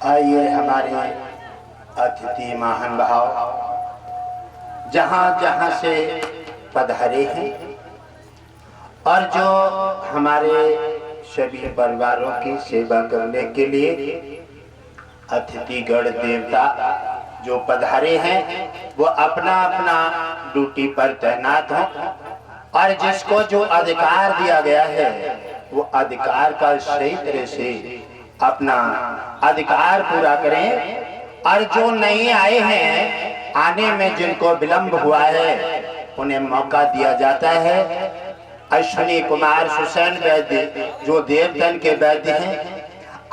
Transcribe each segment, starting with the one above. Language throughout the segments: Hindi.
आइए हमारे अतिथि महान भाव जहाँ जहाँ से पधारे हैं और जो हमारे सभी परिवारों की सेवा करने के लिए अतिथिगण देवता जो पधारे हैं वो अपना अपना ड्यूटी पर तैनात हो और जिसको जो अधिकार दिया गया है वो अधिकार का सही तरह से अपना अधिकार पूरा करें। और जो नहीं आए हैं, आने में जिनको विलंब हुआ है उन्हें मौका दिया जाता है। अश्विनी कुमार सुसैन वैद्य जो देवतन के वैद्य हैं,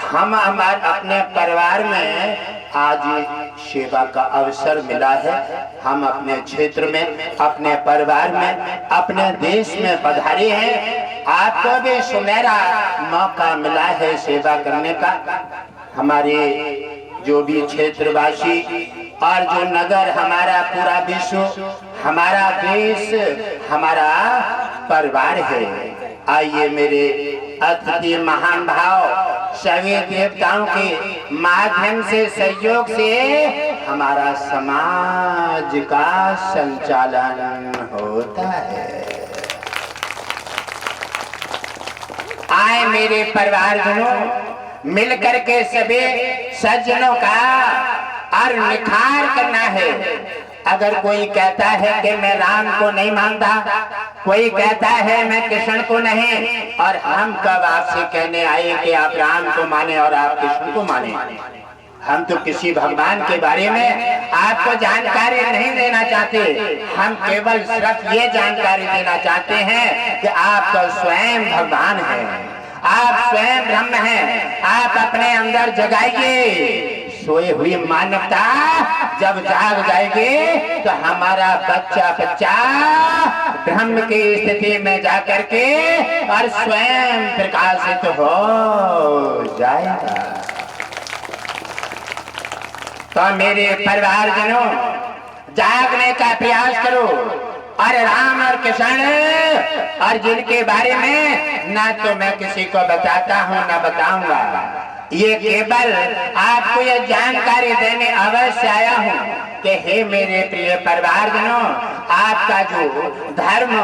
हम हमारे अपने परिवार में आज सेवा का अवसर मिला है। हम अपने क्षेत्र में, अपने परिवार में, अपने देश में पधारे हैं। आपको भी सुनहरा मौका मिला है सेवा करने का। हमारे जो भी क्षेत्रवासी और जो नगर, हमारा पूरा विश्व, हमारा देश, हमारा परिवार है। आइए मेरे अतिथि महान भाव सभी देवताओं के माध्यम से, सहयोग से हमारा समाज का संचालन होता है। आए मेरे परिवारजनों, मिल करके सभी सज्जनों का और निखार करना है। अगर कोई कहता है कि मैं राम को नहीं मानता, कोई कहता है मैं कृष्ण को नहीं, और हम कब आपसे कहने आए कि आप राम को माने और आप कृष्ण को माने। हम तो किसी भगवान के बारे में आपको जानकारी नहीं देना चाहते। हम केवल सिर्फ ये जानकारी देना चाहते हैं कि आप तो स्वयं भगवान हैं, आप स्वयं ब्रह्म हैं। आप अपने अंदर जगाइए। सोई हुई मानवता जब जाग जाएगी तो हमारा बच्चा बच्चा ब्रह्म की स्थिति में जाकर के और स्वयं प्रकाशित हो जाएगा। तो मेरे परिवारजनों, जागने का प्रयास करो और राम और कृष्ण और जिनके बारे में ना तो मैं किसी को बताता हूँ ना बताऊंगा, ये केवल आपको ये जानकारी देने अवश्य आया हूँ कि हे मेरे प्रिय परिवारजनों, आपका जो धर्म,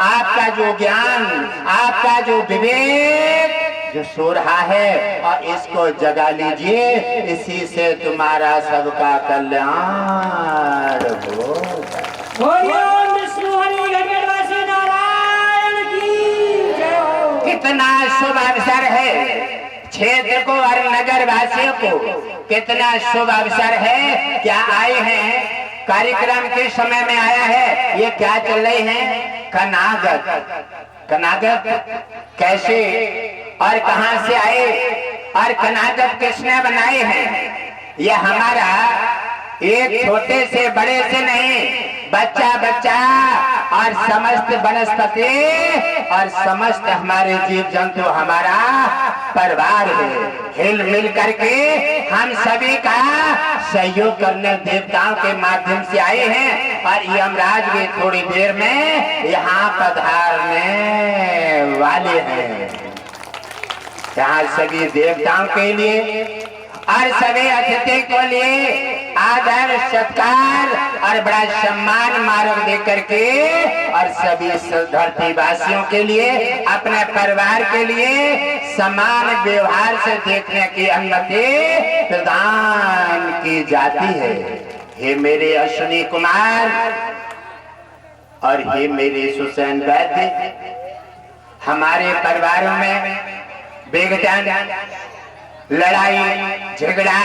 आपका जो ज्ञान, आपका जो विवेक जो सो रहा है, और इसको जगा लीजिए। इसी से तुम्हारा सबका कल्याण हो। कितना शुभ अवसर है क्षेत्र को और नगर वासियों को, कितना शुभ अवसर है। क्या आए हैं कार्यक्रम के समय में आया है। ये क्या चल रही है, कनागत। कनागत कैसे और कहां से आए और कनागत किसने बनाए हैं। ये हमारा एक छोटे से बड़े से नहीं, बच्चा बच्चा और समस्त वनस्पति और समस्त हमारे जीव जंतु हमारा परिवार है। हिल मिल करके हम सभी का सहयोग करने देवताओं के माध्यम से आए हैं। और यमराज भी थोड़ी देर में यहाँ पधारने वाले हैं। यहाँ सभी देवताओं के लिए और सभी अतिथि को लिए आदर सत्कार और बड़ा सम्मान मार्ग दे करके और सभी धरती वासियों के लिए, अपने परिवार के लिए समान व्यवहार से देखने की अनुमति प्रदान की जाती है। हे मेरे अश्विनी कुमार और हे मेरे सुसैन वैद्य, हमारे परिवारों में विघटन, लड़ाई झगड़ा,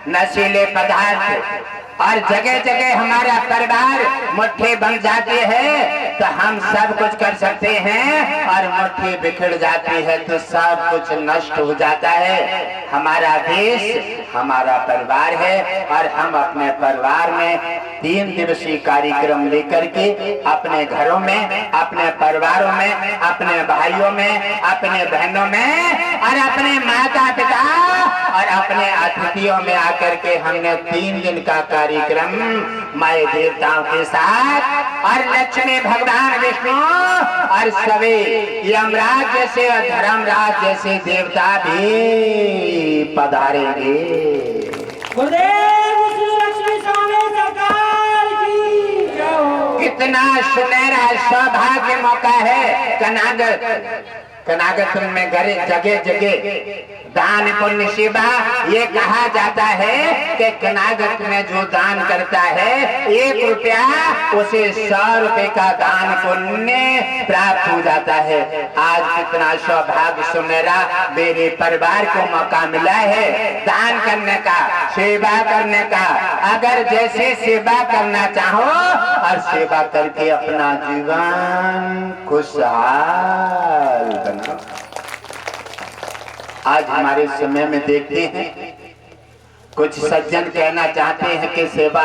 नशीले पदार्थ और जगह जगह हमारा परिवार मुट्ठी बन जाती है तो हम सब कुछ कर सकते हैं, और मुट्ठी बिखर जाती है तो सब कुछ नष्ट हो जाता है। हमारा देश हमारा परिवार है और हम अपने परिवार में 3 दिवसीय कार्यक्रम लेकर के अपने घरों में, अपने परिवारों में, अपने भाइयों में, अपने बहनों में और अपने माता पिता और अपने अतिथियों में आकर के हमने 3 दिन का कार्यक्रम माय देवताओं के साथ और लक्ष्मी भगवान विष्णु और सभी यमराज जैसे और धर्मराज जैसे देवता भी पधारेंगे। गुरुदेव श्री लक्ष्मी स्वामी सरकार की जय हो। कितना सुनहरा सौभाग्य मौका है। कनागत में घरे जगह जगह दान पुण्य सेवा। ये कहा जाता है कि कनागत में जो दान करता है 1 रुपया उसे 100 रुपए का दान पुण्य प्राप्त हो जाता है। आज कितना सौभाग्य सुनहरा मेरे परिवार को मौका मिला है दान करने का, सेवा करने का। अगर जैसे सेवा करना चाहो और सेवा करके अपना जीवन खुशहाल बनाओ। आज हमारे समय में देखते हैं कुछ सज्जन कहना चाहते हैं कि सेवा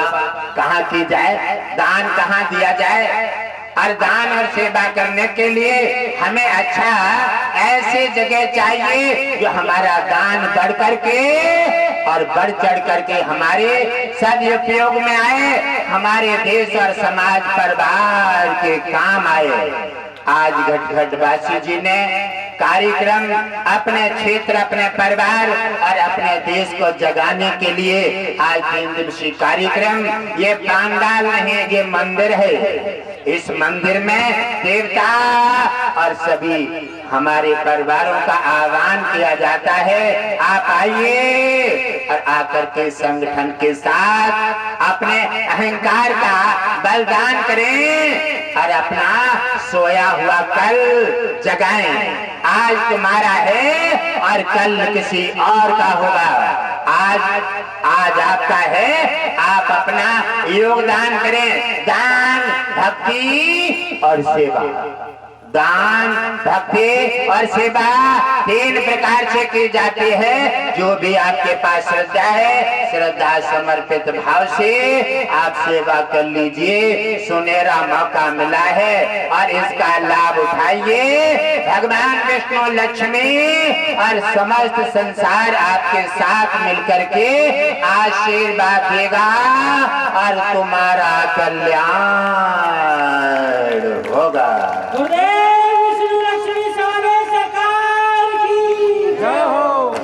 कहाँ की जाए, दान कहाँ दिया जाए। और दान और सेवा करने के लिए हमें अच्छा ऐसी जगह चाहिए जो हमारा दान बढ़ करके और बढ़ चढ़ करके हमारे सदुपयोग में आए, हमारे देश और समाज परिवार के काम आए। आज घटघटवासी जी ने कार्यक्रम अपने क्षेत्र, अपने परिवार और अपने देश को जगाने के लिए आज 3 दिवसीय कार्यक्रम। ये पंडाल नहीं, ये मंदिर है। इस मंदिर में देवता और सभी हमारे परिवारों का आह्वान किया जाता है। आप आइए और आकर के संगठन के साथ अपने अहंकार का बलिदान करें और अपना सोया हुआ कल जगाएं। आज तुम्हारा है और कल किसी और का होगा। आज आपका है, आप अपना योगदान करें। दान, भक्ति और सेवा। दान, भक्ति और सेवा 3 प्रकार से की जाती है। जो भी आपके पास श्रद्धा है, श्रद्धा समर्पित भाव से आप सेवा कर लीजिए। सुनहरा मौका मिला है और इसका लाभ उठाइए। भगवान विष्णु, लक्ष्मी और समस्त संसार आपके साथ मिलकर के आशीर्वाद देगा और तुम्हारा कल्याण होगा।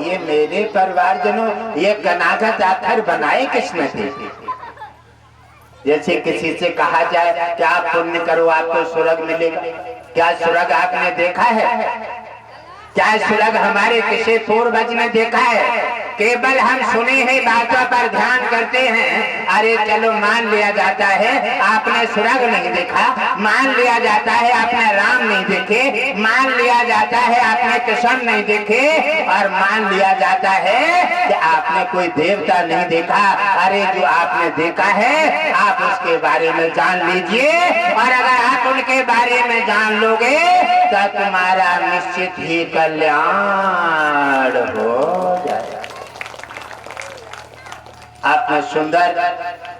ये मेरे परिवारजनों, ये कनागत आखिर बनाए किसने थे? जैसे किसी से कहा जाए क्या आप पुण्य करो आपको स्वर्ग मिलेगा। क्या स्वर्ग आपने देखा है? क्या स्वर्ग हमारे किसी पूर्वज ने देखा है? केवल हम सुने हैं, बातों पर ध्यान करते हैं। अरे चलो मान लिया जाता है आपने स्वर्ग नहीं देखा, मान लिया जाता है आपने राम नहीं देखे, मान लिया जाता है आपने कृष्ण नहीं देखे और मान लिया जाता है कि आपने कोई देवता नहीं देखा। अरे जो आपने देखा है आप उसके बारे में जान लीजिए और अगर आप उनके बारे में जान लोगे तो तुम्हारा निश्चित ही कल्याण हो जाएगा। आपने सुंदर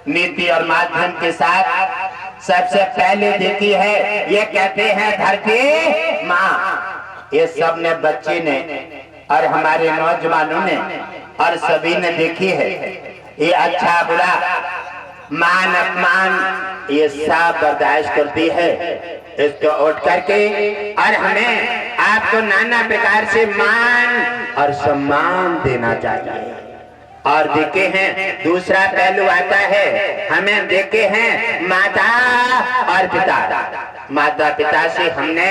नीति और माध्यम के साथ सबसे पहले देखी है। ये कहते हैं धरती माँ। ये सब ने, बच्चे ने और हमारे नौजवानों ने और सभी ने देखी है। ये अच्छा बुरा, मान अपमान ये सब बर्दाश्त करती है। इसको उठ करके और हमें आपको नाना प्रकार से मान और सम्मान देना चाहिए। और देखे हैं दूसरा पहलू आता है, हमें देखे हैं माता और पिता। माता पिता से हमने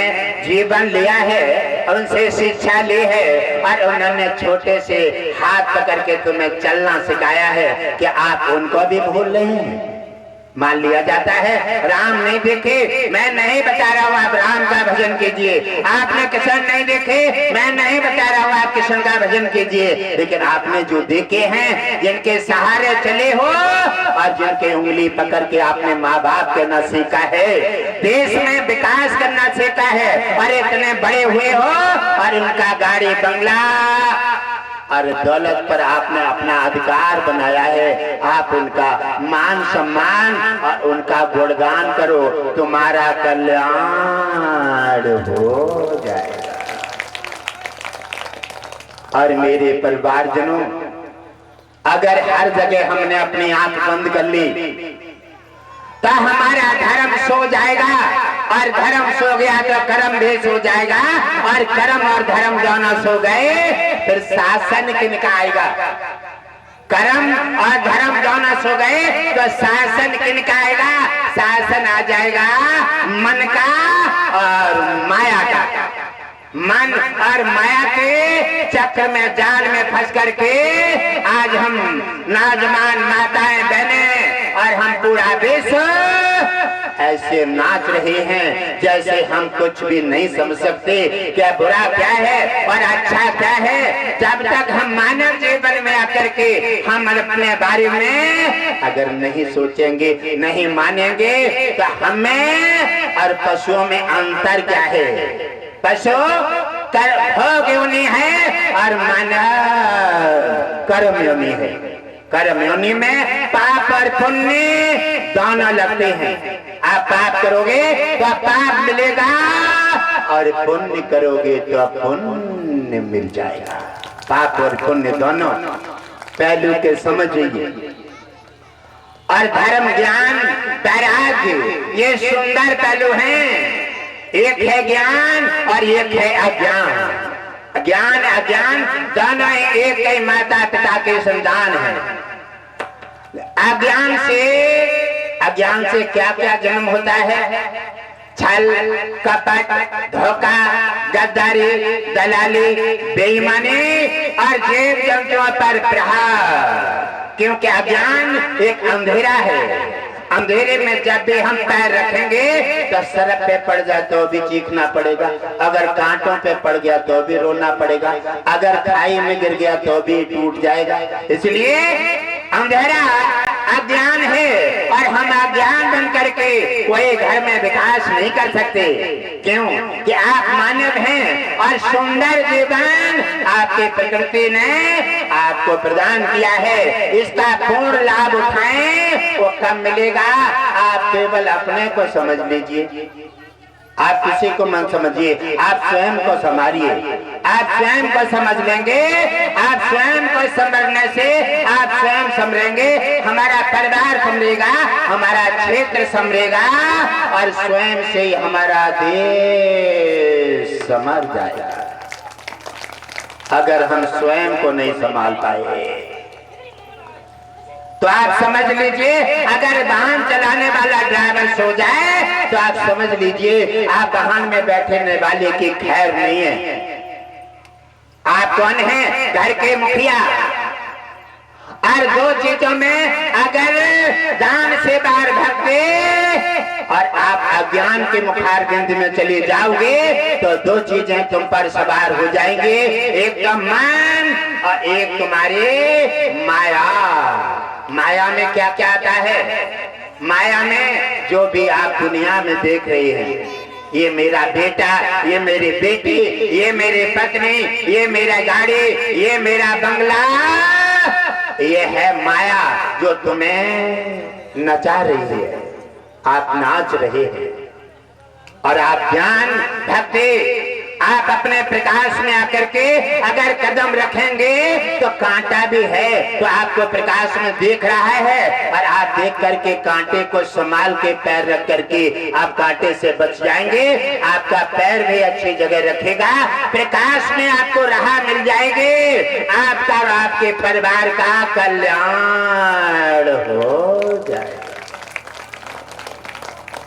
जीवन लिया है, उनसे शिक्षा ली है और उन्होंने छोटे से हाथ पकड़ के तुम्हें चलना सिखाया है कि आप उनको भी भूल नहीं। मान लिया जाता है राम नहीं देखे, मैं नहीं बता रहा हूँ आप राम का भजन कीजिए। आपने कृष्ण नहीं देखे, मैं नहीं बता रहा हूँ आप कृष्ण का भजन कीजिए। लेकिन आपने जो देखे हैं, जिनके सहारे चले हो और जिनके उंगली पकड़ के आपने माँ बाप करना सीखा है, देश में विकास करना सीखा है और इतने बड़े हुए हो और उनका गाड़ी बंगला और दौलत पर आपने अपना अधिकार बनाया है। आप उनका मान सम्मान और उनका गुणगान करो, तुम्हारा कल्याण हो जाएगा। और मेरे परिवारजनों, अगर हर जगह हमने अपनी आंख बंद कर ली तो हमारा धर्म सो जाएगा और धर्म सो गया तो कर्म भी सो जाएगा और कर्म और धर्म दोनों सो गए फिर शासन किनका आएगा? कर्म और धर्म दोनों सो गए तो शासन किनका आएगा? शासन आ जाएगा मन का और माया का। मन और माया के चक्र में, जाल में फंस करके आज हम नौजवान माताएं बहनें और हम पूरा विश्व ऐसे नाच रहे हैं जैसे हम कुछ भी नहीं समझ सकते क्या बुरा क्या है और अच्छा क्या है। जब तक हम मानव जीवन में आकर के हम अपने बारे में अगर नहीं सोचेंगे, नहीं मानेंगे तो हमें और पशुओं में अंतर क्या है? पशु भोग योनि है और मानव कर्म योनि है। कर्म योनि में पाप और पुण्य दोनों लगते हैं। आप पाप करोगे तो पाप मिलेगा और पुण्य करोगे तो पुण्य मिल जाएगा। पाप और पुण्य दोनों पहलू के समझिए। और धर्म, ज्ञान, वैराग्य ये सुंदर पहलू हैं। एक है ज्ञान और एक है अज्ञान। ज्ञान अज्ञान दोनों एक ही माता पिता के संतान हैं। अज्ञान से क्या क्या जन्म होता है? छल, कपट, धोखा, गद्दारी, दलाली, बेईमानी और जीव जंतुओं पर प्रहार। क्योंकि अज्ञान एक अंधेरा है। अंधेरे में जब भी हम पैर रखेंगे तो सड़क पे पड़ जाए तो भी चीखना पड़ेगा, अगर कांटों पे पड़ गया तो भी रोना पड़ेगा, अगर खाई में गिर गया तो भी टूट जाएगा। इसलिए अंधेरा अज्ञान है और हम अज्ञान बन करके कोई घर में विकास नहीं कर सकते। क्यों कि आप मानव हैं और सुंदर जीवन आपकी प्रकृति ने आपको प्रदान किया है। इसका पूर्ण लाभ उठाएं। वो कब मिलेगा? आप केवल अपने को समझ लीजिए, आप किसी को मत समझिए, आप स्वयं को संभालिए। आप स्वयं को समझ लेंगे, आप स्वयं को समझने से आप स्वयं संभलेंगे, हमारा परिवार संभलेगा, हमारा क्षेत्र संभलेगा और स्वयं से ही हमारा देश संभल जाएगा। अगर हम स्वयं को नहीं संभाल पाए तो आप समझ लीजिए, अगर वाहन चलाने वाला ड्राइवर सो जाए तो आप समझ लीजिए आप वाहन में बैठने वाले की खैर नहीं है। आप कौन हैं? घर के मुखिया। और दो चीजों में अगर जान से बाहर भटके और आप अज्ञान के मुखार बिंद में चले जाओगे तो दो चीजें तुम पर सवार हो जाएंगे, एक तो मन और एक तुम्हारी माया। माया में क्या क्या आता है? माया में जो भी आप दुनिया में देख रहे हैं, ये मेरा बेटा, ये मेरी बेटी, ये मेरी पत्नी, ये मेरा गाड़ी, ये मेरा बंगला, ये है माया जो तुम्हें नचा रही है। आप नाच रहे हैं और आप ज्ञान भक्ति आप अपने प्रकाश में आकर के अगर कदम रखेंगे तो कांटा भी है तो आपको प्रकाश में देख रहा है और आप देख करके कांटे को संभाल के पैर रख करके आप कांटे से बच जाएंगे। आपका पैर भी अच्छी जगह रखेगा, प्रकाश में आपको राह मिल जाएगी, आपका और आपके परिवार का कल्याण हो जाएगा।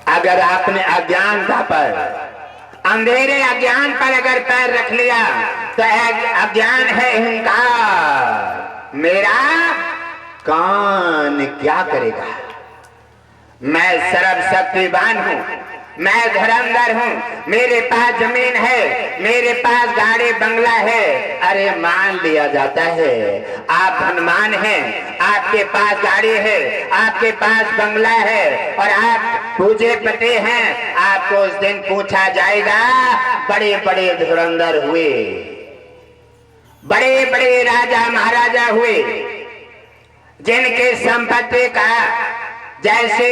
अगर आपने अज्ञानता पर, अंधेरे अज्ञान पर अगर पैर रख लिया तो अज्ञान है अहंकार। मेरा कान क्या करेगा? मैं सर्वशक्तिवान हूँ, मैं धुरंधर हूँ, मेरे पास जमीन है, मेरे पास गाड़ी बंगला है। अरे मान लिया जाता है आप धनवान हैं, आपके पास गाड़ी है, आपके पास बंगला है और आप पूजे पते हैं। आपको उस दिन पूछा जाएगा, बड़े बड़े धुरंधर हुए, बड़े बड़े राजा महाराजा हुए, जिनके संपत्ति का, जैसे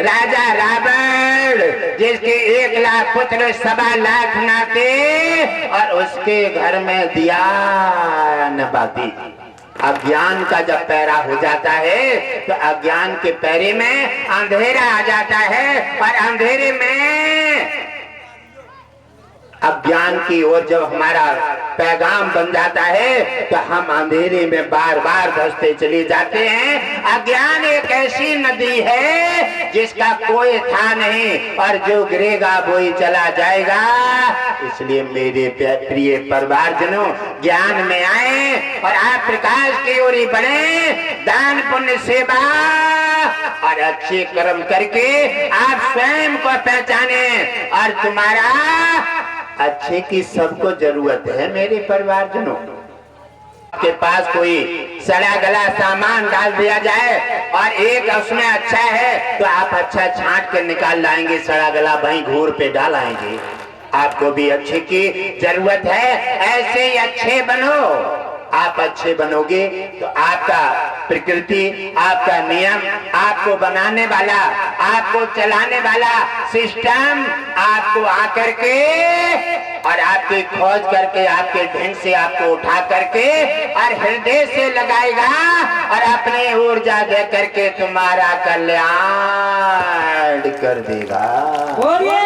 राजा रावण जिसके 1 लाख पुत्र 1.25 लाख नाते और उसके घर में दिया न बाती। अज्ञान का जब पैरा हो जाता है तो अज्ञान के पैरे में अंधेरा आ जाता है और अंधेरे में अज्ञान की ओर जब हमारा पैगाम बन जाता है तो हम अंधेरे में बार बार धंसते चले जाते हैं। अज्ञान एक ऐसी नदी है जिसका कोई था नहीं और जो गिरेगा वही चला जाएगा। इसलिए मेरे प्रिय परिवारजनों, ज्ञान में आए और आप प्रकाश की ओर बढ़े। दान पुण्य सेवा और अच्छे कर्म करके आप स्वयं को पहचाने और तुम्हारा अच्छे की सबको जरूरत है। मेरे परिवारजनों, आपके पास कोई सड़ा गला सामान डाल दिया जाए और एक उसमें अच्छा है तो आप अच्छा छांट कर निकाल लाएंगे, सड़ा गला वहीं घूर पे डाल आएंगे। आपको भी अच्छे की जरूरत है, ऐसे ही अच्छे बनो। आप अच्छे बनोगे तो आपका प्रकृति, आपका नियम, आपको बनाने वाला, आपको चलाने वाला सिस्टम आपको आकर के और आपकी खोज करके आपके ढंग से आपको उठा करके और हृदय से लगाएगा और अपने ऊर्जा दे करके तुम्हारा कल्याण कर देगा। बोलिए